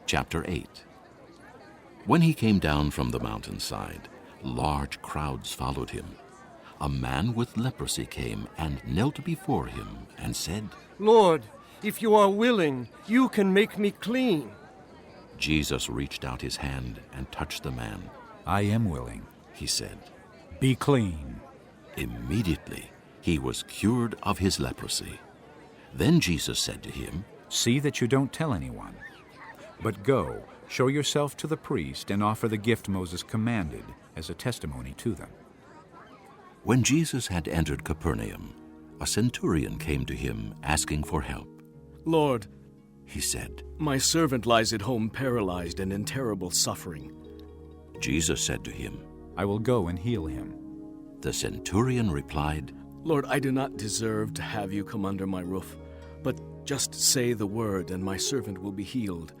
Chapter 8. When he came down from the mountainside, large crowds followed him. A man with leprosy came and knelt before him and said, "Lord, if you are willing, you can make me clean." Jesus reached out his hand and touched the man. "I am willing," he said. "Be clean." Immediately he was cured of his leprosy. Then Jesus said to him, "See that you don't tell anyone. But go, show yourself to the priest and offer the gift Moses commanded as a testimony to them." When Jesus had entered Capernaum, a centurion came to him asking for help. "Lord," he said, "my servant lies at home paralyzed and in terrible suffering." Jesus said to him, "I will go and heal him." The centurion replied, "Lord, I do not deserve to have you come under my roof, but just say the word and my servant will be healed.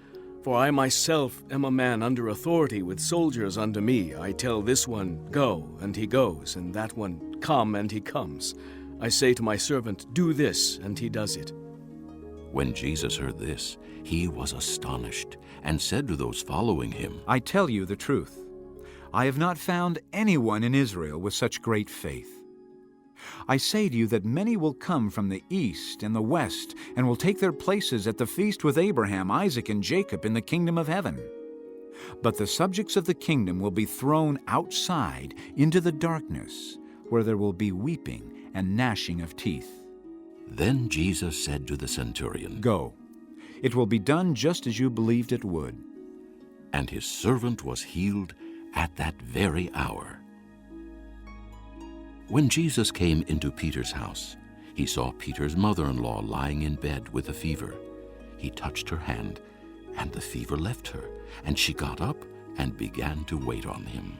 For I myself am a man under authority with soldiers under me. I tell this one, 'Go,' and he goes, and that one, 'Come,' and he comes. I say to my servant, 'Do this,' and he does it." When Jesus heard this, he was astonished and said to those following him, "I tell you the truth. I have not found anyone in Israel with such great faith. I say to you that many will come from the east and the west and will take their places at the feast with Abraham, Isaac, and Jacob in the kingdom of heaven. But the subjects of the kingdom will be thrown outside into the darkness, where there will be weeping and gnashing of teeth." Then Jesus said to the centurion, "Go. It will be done just as you believed it would." And his servant was healed at that very hour. When Jesus came into Peter's house, he saw Peter's mother-in-law lying in bed with a fever. He touched her hand, and the fever left her, and she got up and began to wait on him.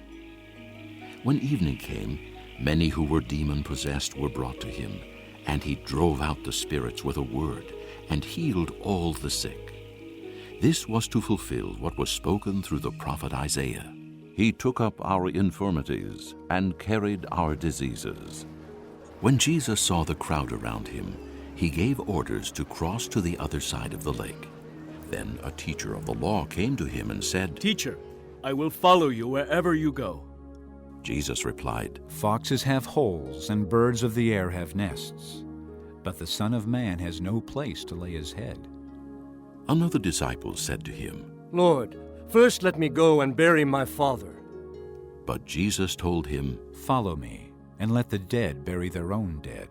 When evening came, many who were demon-possessed were brought to him, and he drove out the spirits with a word and healed all the sick. This was to fulfill what was spoken through the prophet Isaiah. "He took up our infirmities and carried our diseases." When Jesus saw the crowd around him, he gave orders to cross to the other side of the lake. Then a teacher of the law came to him and said, "Teacher, I will follow you wherever you go." Jesus replied, "Foxes have holes and birds of the air have nests, but the Son of Man has no place to lay his head." Another disciple said to him, "Lord, first let me go and bury my father." But Jesus told him, "Follow me, and let the dead bury their own dead."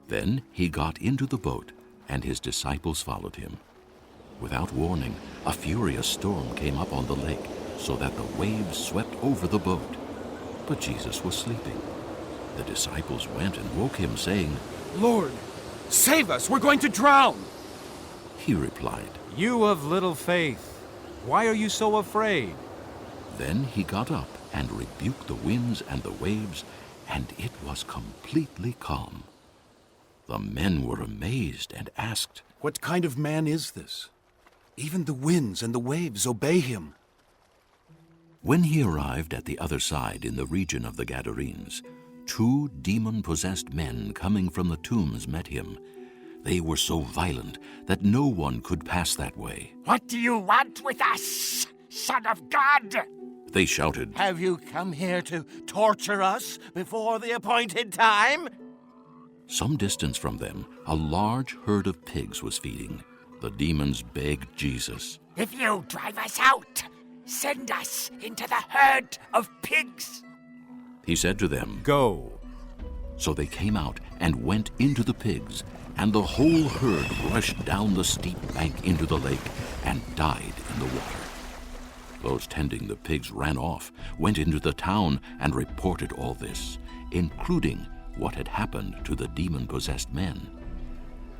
Then he got into the boat, and his disciples followed him. Without warning, a furious storm came up on the lake, so that the waves swept over the boat. But Jesus was sleeping. The disciples went and woke him, saying, "Lord, save us! We're going to drown!" He replied, "You of little faith, why are you so afraid?" Then he got up and rebuked the winds and the waves, and it was completely calm. The men were amazed and asked, "What kind of man is this? Even the winds and the waves obey him." When he arrived at the other side in the region of the Gadarenes, 2 demon-possessed men coming from the tombs met him. They were so violent that no one could pass that way. "What do you want with us, Son of God?" They shouted, "Have you come here to torture us before the appointed time?" Some distance from them, a large herd of pigs was feeding. The demons begged Jesus, "If you drive us out, send us into the herd of pigs." He said to them, "Go." So they came out and went into the pigs, and the whole herd rushed down the steep bank into the lake and died in the water. Those tending the pigs ran off, went into the town, and reported all this, including what had happened to the demon-possessed men.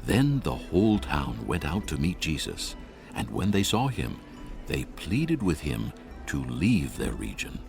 Then the whole town went out to meet Jesus, and when they saw him, they pleaded with him to leave their region.